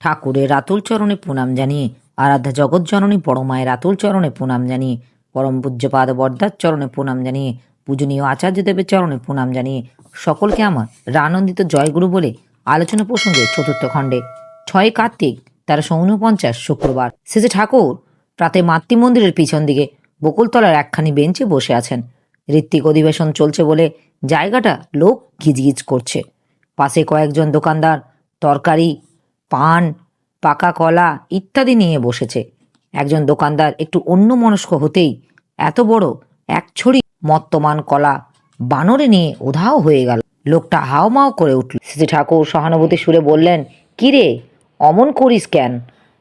ঠাকুরের রাতুল চরণে প্রণাম জানিয়ে, আরাধ্যা জগৎজননী বড় মায়ের রাতুল চরণে প্রণাম জানিয়ে, পরম পূজ্যপাদ বরদার চরণে প্রণাম জানিয়ে, পূজনীয় আচার্যদেবের চরণে প্রণাম জানিয়ে সকলকে আমার রানন্দিত জয়গুরু বলে আলোচনা প্রসঙ্গে চতুর্থ খণ্ডে 6 কার্তিক 1349 শুক্রবার। শেষে ঠাকুর প্রাতে মাতৃমন্দিরের পিছন দিকে বকুলতলার একখানি বেঞ্চে বসে আছেন। ঋত্বিক অধিবেশন চলছে বলে জায়গাটা লোক গিজগিজ করছে। পাশে কয়েকজন দোকানদার তরকারি, পান, পাকা কলা ইত্যাদি নিয়ে বসেছে। একজন দোকানদার একটু অন্যমনস্ক হতেই এত বড় এক ছড়ি মত্তমান কলা বানরে নিয়ে উধাও হয়ে গেল। লোকটা হাওমাও করে উঠল। শ্রী ঠাকুর সহানুভূতি সুরে বললেন, কিরে, অমন করিস কেন?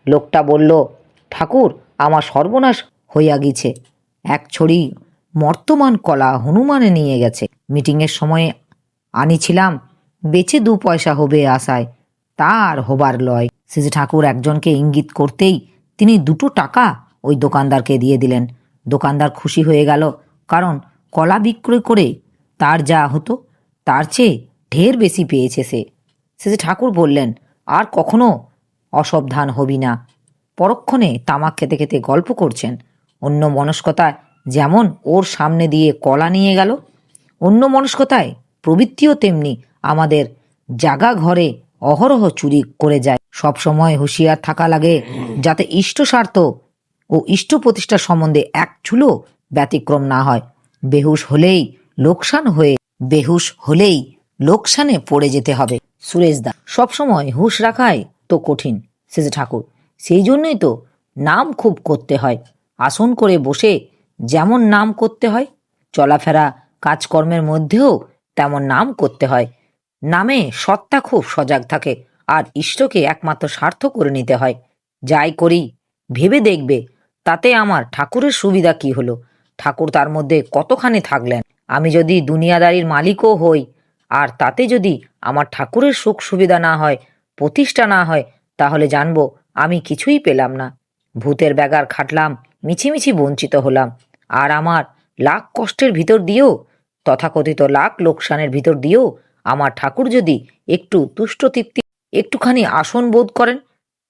লোকটা বলল, ঠাকুর, আমার সর্বনাশ হইয়া গিছে। এক ছড়ি মর্তমান কলা হনুমানে নিয়ে গেছে। মিটিংয়ের সময়ে আনিছিলাম, বেচে 2 পয়সা হবে আশায়, তার হবার লয়। শ্রী ঠাকুর একজনকে ইঙ্গিত করতেই তিনি 2 টাকা ওই দোকানদারকে দিয়ে দিলেন। দোকানদার খুশি হয়ে গেল, কারণ কলা বিক্রয় করে তার যা হতো তার চেয়ে ঢের বেশি পেয়েছে সে। শ্রী ঠাকুর বললেন, আর কখনো অসাবধান হবি না। পরক্ষণে তামাক খেতে খেতে গল্প করছেন। অন্য মনস্কতায় যেমন ওর সামনে দিয়ে কলা নিয়ে গেল, অন্য মনস্কতায় প্রবৃত্তিও তেমনি আমাদের জাগা ঘরে অহরহ চুরি করে যায়। সবসময় হুঁশিয়ার থাকা লাগে যাতে ইষ্ট স্বার্থ ও ইষ্ট প্রতিষ্ঠার সম্বন্ধে এক চুলো ব্যতিক্রম না হয়। বেহুশ হলেই লোকসানে পড়ে যেতে হবে। সুরেশদা, সবসময় হুঁশ রাখাই তো কঠিন শেষে ঠাকুর। সেই জন্যই তো নাম খুব করতে হয়। আসন করে বসে যেমন নাম করতে হয়, চলাফেরা কাজকর্মের মধ্যেও তেমন নাম করতে হয়। নামে সত্তা খুব সজাগ থাকে, আর ইষ্টকে একমাত্র স্বার্থ করে নিতে হয়। যাই করি ভেবে দেখবে, তাতে আমার ঠাকুরের সুবিধা কি হলো? ঠাকুর তার মধ্যে কতখানি থাকলেন। আমি যদি দুনিয়াদারির মালিকও হই, আর তাতে যদি আমার ঠাকুরের সুখ সুবিধা না হয়, প্রতিষ্ঠা না হয়, তাহলে জানবো আমি কিছুই পেলাম না। ভূতের ব্যাগার খাটলাম, মিছিমিছি বঞ্চিত হলাম। আর আমার লাখ কষ্টের ভিতর দিয়েও, তথাকথিত লাখ লোকসানের ভিতর দিয়েও আমার ঠাকুর যদি একটু তুষ্ট তৃপ্তি, একটুখানি আসন বোধ করেন,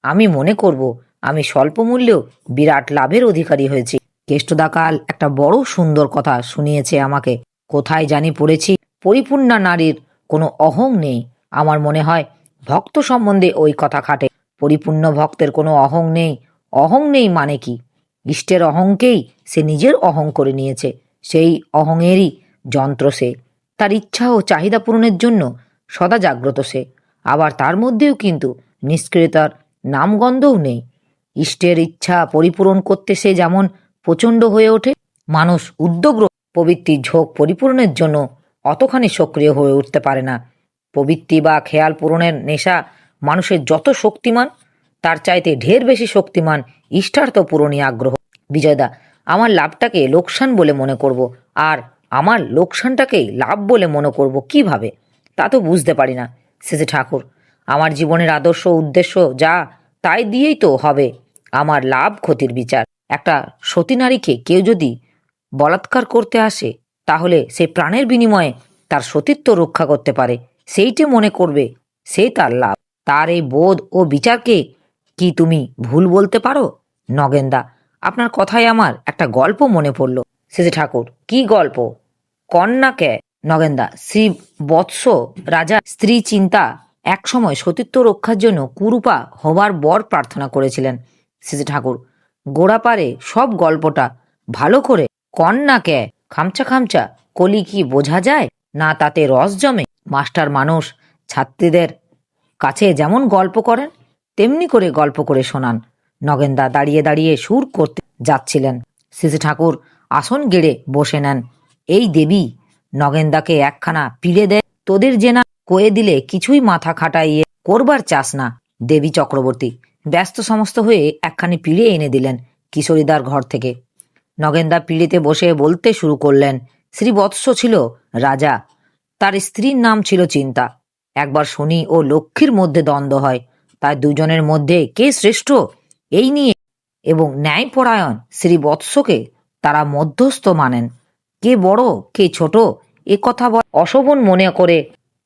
আমি মনে করব আমি স্বল্প মূল্যেও বিরাট লাভের অধিকারী হয়েছি। কেষ্টদাকাল একটা বড় সুন্দর কথা শুনিয়েছে আমাকে। কোথায় জানি পড়েছি, পরিপূর্ণা নারীর কোনো অহং নেই। আমার মনে হয় ভক্ত সম্বন্ধে ওই কথা খাটে। পরিপূর্ণ ভক্তের কোনো অহং নেই। অহং নেই মানে কি? ইষ্টের অহংকেই সে নিজের অহং করে নিয়েছে। সেই অহংয়েরই যন্ত্র সে। তার ইচ্ছা ও চাহিদা পূরণের জন্য সদা জাগ্রত সে। আবার তার মধ্যেও কিন্তু নিষ্ক্রিয়তার নামগন্ধও নেই। ইষ্টের ইচ্ছা পরিপূরণ করতে সে যেমন প্রচণ্ড হয়ে ওঠে, মানুষ উদ্যোগ প্রবৃত্তির ঝোঁক পরিপূরণের জন্য অতখানি সক্রিয় হয়ে উঠতে পারে না। প্রবৃত্তি বা খেয়াল পূরণের নেশা মানুষের যত শক্তিমান, তার চাইতে ঢের বেশি শক্তিমান ইষ্টার্থ পূরণী আগ্রহ। বিজয়দা, আমার লাভটাকে লোকসান বলে মনে করব, আর আমার লোকসানটাকেই লাভ বলে মনে করব কিভাবে, তা তো বুঝতে পারি না শেষে ঠাকুর। আমার জীবনের আদর্শ উদ্দেশ্য যা, তাই দিয়েই তো হবে আমার লাভ ক্ষতির বিচার। একটা সতী নারীকে কেউ যদি বলাৎকার করতে আসে, তাহলে সে প্রাণের বিনিময়ে তার সতীত্ব রক্ষা করতে পারে, সেইটে মনে করবে সেই তার লাভ। তার এই বোধ ও বিচারকে কি তুমি ভুল বলতে পারো? নগেনদা, আপনার কথায় আমার একটা গল্প মনে পড়ল শেষে ঠাকুর। কি গল্প? কন্যাকে? নগেনদা, শ্রী বৎস রাজা স্ত্রী চিন্তা এক সময় সতীত্ব রক্ষার জন্য কুরূপা হবার বর প্রার্থনা করেছিলেন শেষে ঠাকুর। গোড়াপাড়ে সব গল্পটা ভালো করে কন্যাকে খামচা খামচা কলি কি বোঝা যায় না, তাতে রস জমে। মাস্টার মানুষ ছাত্রীদের কাছে যেমন গল্প করেন, তেমনি করে গল্প করে শোনান। নগেনদা দাঁড়িয়ে দাঁড়িয়ে সুর করতে যাচ্ছিলেন। শ্রী ঠাকুর আসন গেড়ে বসে নেন। এই দেবী, নগেনদাকে একখানা পিলে দেয়, তোদের জেনা কয়ে দিলে কিছুই মাথা খাটাইয়ে করবার চাস না। দেবী চক্রবর্তী ব্যস্ত সমস্ত হয়ে একখানি পিড়ে এনে দিলেন কিশোরীদার ঘর থেকে। নগেনদা পিড়েতে বসে বলতে শুরু করলেন। শ্রীবৎস ছিল রাজা, তার স্ত্রীর নাম ছিল চিন্তা। একবার শনি ও লক্ষ্মীর মধ্যে দ্বন্দ্ব হয়। তাই দুজনের মধ্যে কে শ্রেষ্ঠ এই নিয়ে এবং ন্যায়পরায়ণ শ্রীবৎসকে তারা মধ্যস্থ মানেন। কে বড় কে ছোট এ কথা অশোভন মনে করে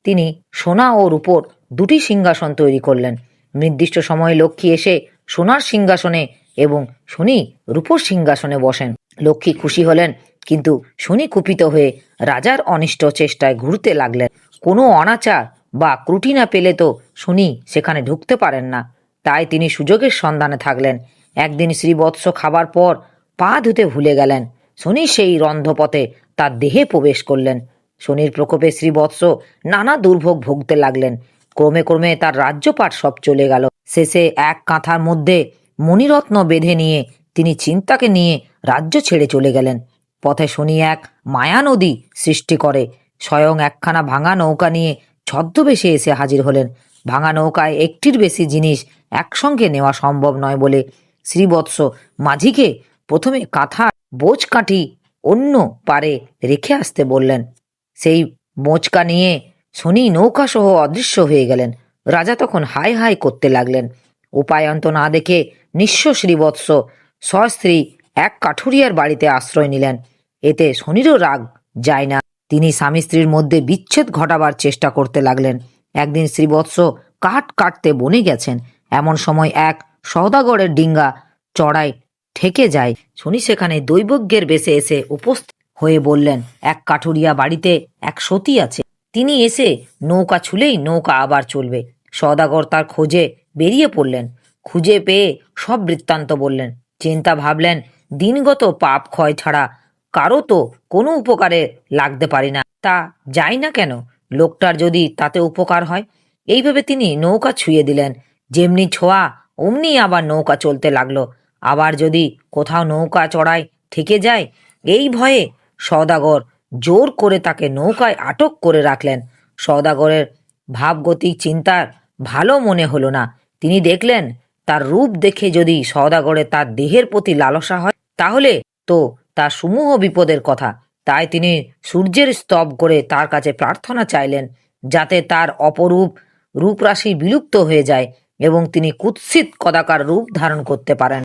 তিনি সোনা ও রূপোর 2টি সিংহাসন তৈরি করলেন। নির্দিষ্ট সময়ে লক্ষ্মী এসে সোনার সিংহাসনে এবং শনি রূপোর সিংহাসনে বসেন। লক্ষ্মী খুশি হলেন, কিন্তু শনি কুপিত হয়ে রাজার অনিষ্ট চেষ্টায় ঘুরতে লাগলেন। কোনো অনাচার বা ত্রুটি না পেলে তো শনি সেখানে ঢুকতে পারেন না, তাই তিনি সুযোগের সন্ধানে থাকলেন। একদিন শ্রীবৎস খাবার পর পা ধুতে ভুলে গেলেন। শনি সেই রন্ধপথে তার দেহে প্রবেশ করলেন। শনির প্রকোপে শ্রীবৎস নানা দুর্ভোগ ভুগতে লাগলেন। ক্রমে ক্রমে তার রাজ্যপাট সব চলে গেল। শেষে এক কাঁথার মধ্যে মণিরত্ন বেঁধে নিয়ে তিনি চিন্তাকে নিয়ে রাজ্য ছেড়ে চলে গেলেন। পথে শনি এক মায়া নদী সৃষ্টি করে স্বয়ং একখানা ভাঙা নৌকা নিয়ে ছদ্মবেশে এসে হাজির হলেন। ভাঙা নৌকায় একটির বেশি জিনিস একসঙ্গে নেওয়া সম্ভব নয় বলে শ্রীবৎস মাঝিকে প্রথমে কাঁথার বোঝ কাঠি অন্য পারে রেখে আসতে বললেন। সেই বোঁচকা নিয়ে শনি নৌকাসহ অদৃশ্য হয়ে গেলেন। রাজা তখন হাই হাই করতে লাগলেন। উপায়ন্ত না দেখে নিঃস্ব শ্রীবৎস সস্ত্রী এক কাঠুরিয়ার বাড়িতে আশ্রয় নিলেন। এতে শনিরও রাগ যায় না। তিনি স্বামী স্ত্রীর মধ্যে বিচ্ছেদ ঘটাবার চেষ্টা করতে লাগলেন। একদিন শ্রীবৎস কাঠ কাটতে বনে গেছেন। এমন সময় এক সওদাগরের ডিঙ্গা চড়াই ঠেকে যায়। শনি সেখানে দৈবজ্ঞের বেশে এসে উপস্থিত হয়ে বললেন, এক কাঠুরিয়া বাড়িতে এক সতী আছে, তিনি এসে নৌকা ছুলেই নৌকা আবার চলবে। সওদাগর তার খোঁজে বেরিয়ে পড়লেন। খুঁজে পেয়ে সব বৃত্তান্ত বললেন। চিন্তা ভাবলেন, দিনগত পাপ ক্ষয় ছাড়া কারো তো কোনো উপকারে লাগতে পারি না, তা যাই না কেন, লোকটার যদি তাতে উপকার হয়। এইভাবে তিনি নৌকা ছুঁয়ে দিলেন। যেমনি ছোঁয়া অমনি আবার নৌকা চলতে লাগলো। আবার যদি কোথাও নৌকা চড়ায় থেকে যায়, এই ভয়ে সওদাগর জোর করে তাকে নৌকায় আটক করে রাখলেন। সওদাগরের ভাবগতিক চিন্তার ভালো মনে হলো না। তিনি দেখলেন, তার রূপ দেখে যদি সওদাগরের তার দেহের প্রতি লালসা হয়, তাহলে তো তার সমূহ বিপদের কথা। তাই তিনি সূর্যের স্তব করে তার কাছে প্রার্থনা চাইলেন, যাতে তার অপরূপ রূপরাশি বিলুপ্ত হয়ে যায় এবং তিনি কুৎসিত কদাকার রূপ ধারণ করতে পারেন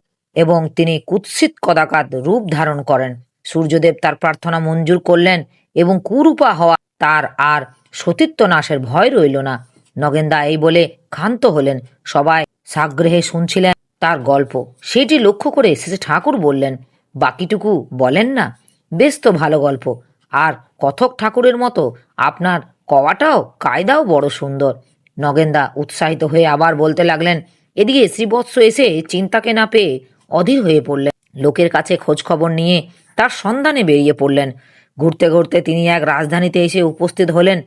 রূপ ধারণ করেন। সূর্যদেব তার প্রার্থনা মঞ্জুর করলেন এবং কুরূপা হওয়া তার আর সতীত্ব নাশের ভয় রইল না। নগেনদা এই বলে ক্ষান্ত হলেন। সবাই সাগ্রহে শুনছিলেন তার গল্প। সেটি লক্ষ্য করে শেষে ঠাকুর বললেন, বাকিটুকু বলেন না? বেশ তো ভালো গল্প, আর কথক ঠাকুরের মতো আপনার কওয়াটাও কায়দাও বড় সুন্দর। নগেনদা উৎসাহিত হয়ে আবার বলতে লাগলেন। এদিকে শ্রীবৎস এসে চিন্তাকে না পেয়ে অধীর হয়ে পড়লেন। লোকের কাছে খোঁজ খবর নিয়ে তার সন্ধানে বেরিয়ে পড়লেন। ঘুরতে ঘুরতে তিনি এক রাজধানীতে এসে উপস্থিত হলেন।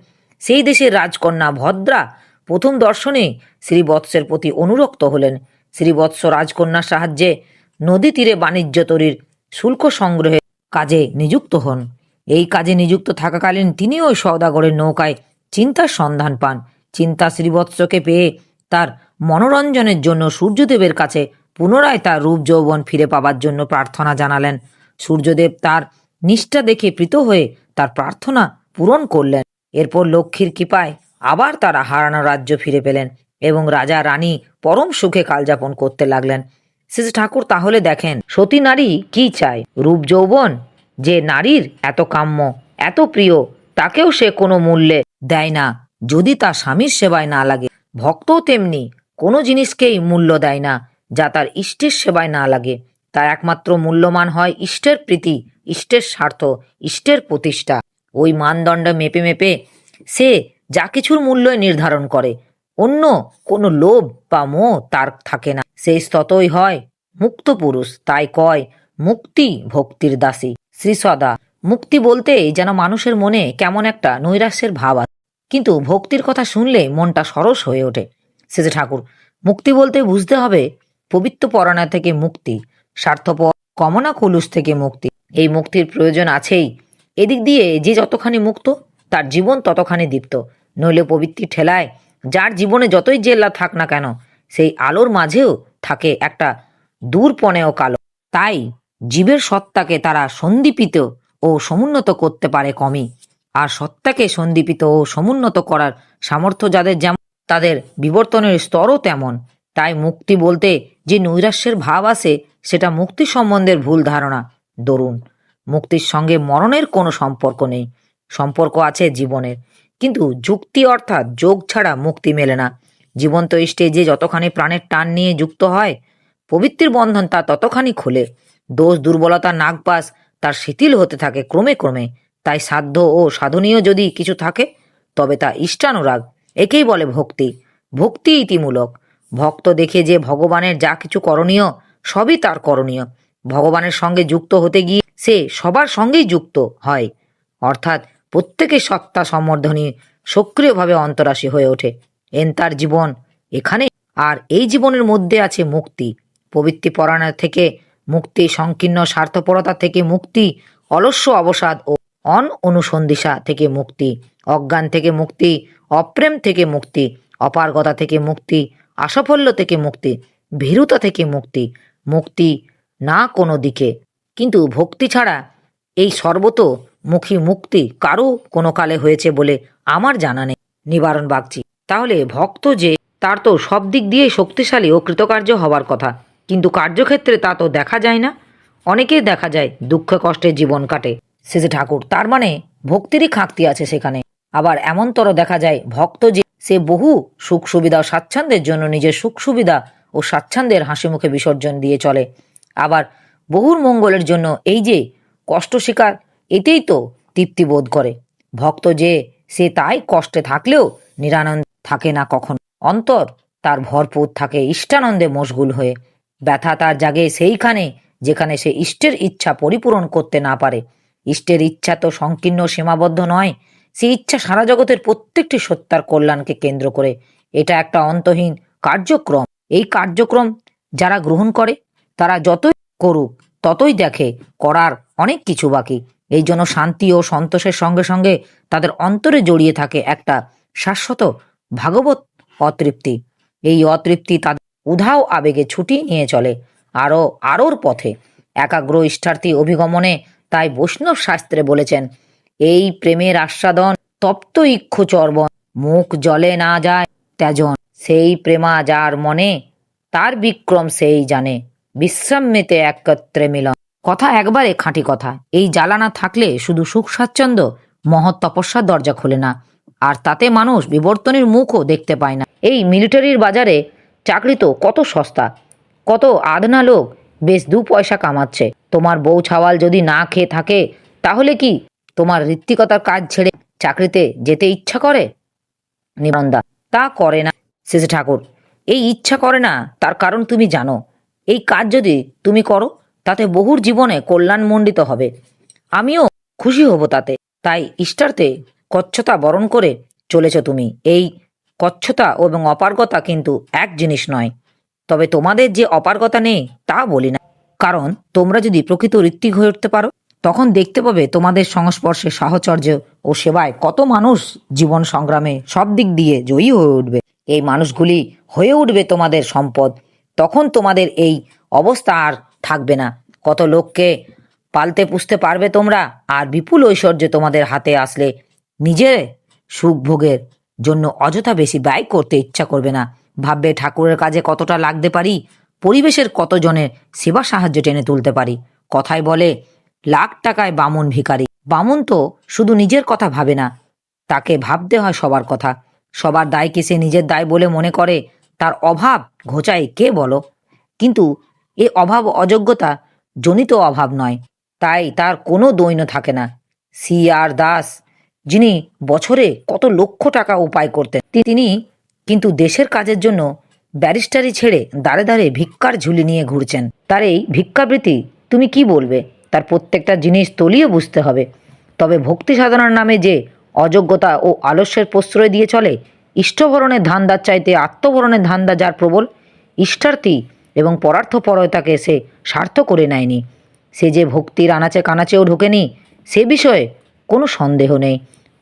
সেই দেশের রাজকন্যা ভদ্রা প্রথম দর্শনে শ্রীবৎসের প্রতি অনুরক্ত হলেন। শ্রীবৎস রাজকন্যার সাহায্যে নদী তীরে বাণিজ্য তরীর শুল্ক সংগ্রহের কাজে নিযুক্ত হন। এই কাজে নিযুক্ত থাকাকালীন তিনি ওই সওদাগরের নৌকায় চিন্তার সন্ধান পান। চিন্তা শ্রীবৎসকে পেয়ে তার মনোরঞ্জনের জন্য সূর্যদেবের কাছে পুনরায় তার রূপ যৌবন ফিরে পাবার জন্য প্রার্থনা জানালেন। সূর্যদেব তার নিষ্ঠা দেখে প্রীত হয়ে তার প্রার্থনা পূরণ করলেন। এরপর লক্ষ্মীর কৃপায় আবার তারা হারানো রাজ্য ফিরে পেলেন এবং রাজা রানী পরম সুখে কালযাপন করতে লাগলেন। শেষে ঠাকুর তাহলে দেখেন, সতী নারী কি চায়? রূপ যৌবন যে নারীর এত কাম্য, এত প্রিয়, তাকেও সে কোনো মূল্যে দেয় না যদি তা স্বামীর সেবায় না লাগে। ভক্তও তেমনি কোনো জিনিসকেই মূল্য দেয় না যা তার ইষ্টের সেবায় না লাগে। তার একমাত্র মূল্যমান হয় ইষ্টের প্রীতি, ইষ্টের স্বার্থ, ইষ্টের প্রতিষ্ঠা। ওই মানদণ্ড মেপে মেপে সে যা কিছুর মূল্য নির্ধারণ করে। অন্য কোনো লোভ বা মোহ তার থাকে না। সেই ততই হয় মুক্ত পুরুষ। তাই কয়, মুক্তি ভক্তির দাসী। শ্রীসদা মুক্তি বলতেই যেন মানুষের মনে কেমন একটা নৈরাশ্যের ভাব আছে, কিন্তু ভক্তির কথা শুনলে মনটা সরস হয়ে ওঠে। শেষে ঠাকুর, মুক্তি বলতে বুঝতে হবে পবিত্র পরায়ণা থেকে মুক্তি, স্বার্থপর কমনা কুলুষ থেকে মুক্তি। এই মুক্তির প্রয়োজন আছেই। এদিক দিয়ে যে যতখানি মুক্ত, তার জীবন ততখানি দীপ্ত। নইলে প্রবৃত্তির ঠেলায় যার জীবনে যতই জেল্লা থাক না কেন, সেই আলোর মাঝেও থাকে একটা দূরপনেও কালো। তাই জীবের সত্তাকে তারা সন্দীপিত ও সমুন্নত করতে পারে কমই, আর সত্তাকে সন্দীপিত ও সমুন্নত করার সামর্থ্য যাদের যেমন, তাদের বিবর্তনের স্তরও তেমন। তাই মুক্তি বলতে যে নৈরাশ্যের ভাব আসে, সেটা মুক্তি সম্বন্ধের ভুল ধারণা দরুন। মুক্তির সঙ্গে মরণের কোনো সম্পর্ক নেই, সম্পর্ক আছে জীবনের। কিন্তু যুক্তি অর্থাৎ যোগ ছাড়া মুক্তি মেলে না। জীবন্ত ইষ্টে যে যতখানি প্রাণের টান নিয়ে যুক্ত হয়, প্রবৃত্তির বন্ধন তা ততখানি খোলে। দোষ দুর্বলতার নাগপাশ তার শিথিল হতে থাকে ক্রমে ক্রমে। তাই সাধ্য ও সাধনীয় যদি কিছু থাকে, তবে তা ইষ্টানুরাগ। একেই বলে ভক্তি। ভক্তি ইতিমূলক। ভক্ত দেখে যে ভগবানের যা কিছু করণীয়, সবই তার করণীয়। ভগবানের সঙ্গে যুক্ত হতে গিয়ে সে সবার সঙ্গেই যুক্ত হয়, অর্থাৎ প্রত্যেকের সত্তা সম্বর্ধনী সক্রিয়ভাবে অন্তরাশী হয়ে ওঠে। তার জীবন এখানে। আর এই জীবনের মধ্যে আছে মুক্তি। প্রবৃত্তি পরায়ণ থেকে মুক্তি, সংকীর্ণ স্বার্থপরতা থেকে মুক্তি, অলস্য অবসাদ ও অনুসন্ধিসা থেকে মুক্তি, অজ্ঞান থেকে মুক্তি, অপ্রেম থেকে মুক্তি, অপারগতা থেকে মুক্তি, আসাফল্য থেকে মুক্তি, ভীরুতা থেকে মুক্তি। মুক্তি না কোনো দিকে, কিন্তু ভক্তি ছাড়া এই সর্বতোমুখী মুক্তি কারো কোনো কালে হয়েছে বলে আমার জানা নেই। নিবারণ বাগচি: তাহলে ভক্ত যে, তার তো সব দিক দিয়েই শক্তিশালী ও কৃতকার্য হবার কথা, কিন্তু কার্যক্ষেত্রে তা তো দেখা যায় না। অনেকেই দেখা যায় দুঃখে কষ্টে জীবন কাটে। শেষে ঠাকুর: তার মানে ভক্তিরই খাঁকতি আছে সেখানে। আবার এমনতর দেখা যায় ভক্ত যে, সে বহু সুখ সুবিধা ও স্বাচ্ছন্দ্যের জন্য নিজের সুখ সুবিধা ও স্বাচ্ছন্দ্যের হাসি মুখে বিসর্জন দিয়ে চলে। আবার বহুর মঙ্গলের জন্য এই যে কষ্ট স্বীকার, এতেই তো তৃপ্তি বোধ করে। ভক্ত যে, সে তাই কষ্টে থাকলেও নিরানন্দ থাকে না কখনো। অন্তর তার ভরপুর থাকে ইষ্টানন্দে মশগুল হয়ে। ব্যথা তার জাগে সেইখানে যেখানে সে ইষ্টের ইচ্ছা পরিপূরণ করতে না পারে। ইষ্টের ইচ্ছা তো সংকীর্ণ সীমাবদ্ধ নয়, সেই ইচ্ছা সারা জগতের প্রত্যেকটি সত্তার কল্যাণকে কেন্দ্র করে। এটা একটা অন্তহীন কার্যক্রম। এই কার্যক্রম যারা গ্রহণ করে, তারা যতই করুক ততই দেখে করার অনেক কিছু বাকি। এই জন্য শান্তি ও সন্তোষের সঙ্গে সঙ্গে তাদের অন্তরে জড়িয়ে থাকে একটা শাশ্বত ভাগবত অতৃপ্তি। এই অতৃপ্তি তাদের উধাও আবেগে ছুটি নিয়ে চলে আরোর পথে একাগ্র ইষ্টার্থী অভিগমনে। তাই বৈষ্ণব শাস্ত্রে বলেছেন, এই প্রেমের আস্বাদন তপ্ত ইক্ষু চর্বণ, মুখ জলে না যায় ত্যাজন। সেই প্রেমা যার মনে, তার বিক্রম সেই জানে, বিশ্রাম মেতে একত্রে মিলন। কথা একবারে খাঁটি কথা। এই জ্বালা না থাকলে শুধু সুখ স্বাচ্ছন্দ্য মহৎ তপস্যার দরজা খোলে না, আর তাতে মানুষ বিবর্তনের মুখও দেখতে পায় না। এই মিলিটারির বাজারে চাকরি তো কত সস্তা, কত আধনা লোক বেশ 2 পয়সা কামাচ্ছে। তোমার বউ ছাওয়াল যদি না খেয়ে থাকে, তাহলে কি তোমার ঋত্বিকতার কাজ ছেড়ে চাকরিতে যেতে ইচ্ছা করে? নিবন্দা: তা করে না। শেষে ঠাকুর: এই ইচ্ছা করে না, তার কারণ তুমি জানো। এই কাজ যদি তুমি করো, তাতে বহুর জীবনে কল্যাণমণ্ডিত হবে, আমিও খুশি হব তাতে। তাই ইষ্টার্থে কচ্ছতা বরণ করে চলেছ তুমি। এই কচ্ছতা এবং অপারগতা কিন্তু এক জিনিস নয়। তবে তোমাদের যে অপারগতা নেই তা বলি না, কারণ তোমরা যদি প্রকৃত ঋত্বিক হয়ে উঠতে পারো, তখন দেখতে পাবে তোমাদের সংস্পর্শে সাহচর্য ও সেবায় কত মানুষ জীবন সংগ্রামে সব দিক দিয়ে জয়ী হয়ে উঠবে। এই মানুষগুলি হয়ে উঠবে তোমাদের সম্পদ। তখন তোমাদের এই অবস্থা আর থাকবে না। কত লোককে পালতে পুষতে পারবে তোমরা, আর বিপুল ঐশ্বর্য তোমাদের হাতে আসলে নিজের সুখ ভোগের জন্য অযথা বেশি ব্যয় করতে ইচ্ছা করবে না। ভাববে ঠাকুরের কাজে কতটা লাগতে পারি, পরিবেশের কতজনের সেবা সাহায্য টেনে তুলতে পারি। কথায় বলে, লাখ টাকায় বামুন ভিখারি। বামুন তো শুধু নিজের কথা ভাবে না, তাকে ভাবতে হয় সবার কথা। সবার দায়কে সে নিজের দায় বলে মনে করে। তার অভাব ঘোচায় কে বলো? কিন্তু এ অভাব অযোগ্যতা জনিত অভাব নয়, তাই তার কোনো দৈন্য থাকে না। C.R. দাস, যিনি বছরে কত লক্ষ টাকা উপায় করতেন, তিনি কিন্তু দেশের কাজের জন্য ব্যারিস্টারি ছেড়ে দাঁড়ে দাঁড়ে ভিক্ষার ঝুলি নিয়ে ঘুরছেন। তার এই ভিক্ষাবৃত্তি তুমি কি বলবে? তার প্রত্যেকটা জিনিস তলিয়ে বুঝতে হবে। তবে ভক্তি সাধনার নামে যে অযোগ্যতা ও আলস্যের প্রশ্রয় দিয়ে চলে, ইষ্টভরণের ধান্দার চাইতে আত্মভরণের ধান্দা যার প্রবল, ইষ্টার্থী এবং পরার্থপরতাকে সে স্বার্থ করে নেয়নি, সে যে ভক্তির আনাচে কানাচেও ঢোকেনি, সে বিষয়ে কোনো সন্দেহ নেই।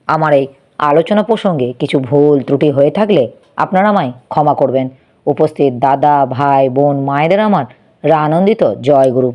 আমার এই আলোচনা প্রসঙ্গে কিছু ভুল ত্রুটি হয়ে থাকলে আপনারা আমায় ক্ষমা করবেন। উপস্থিত দাদা, ভাই, বোন, মায়েদের আমার আনন্দিত জয় গুরু।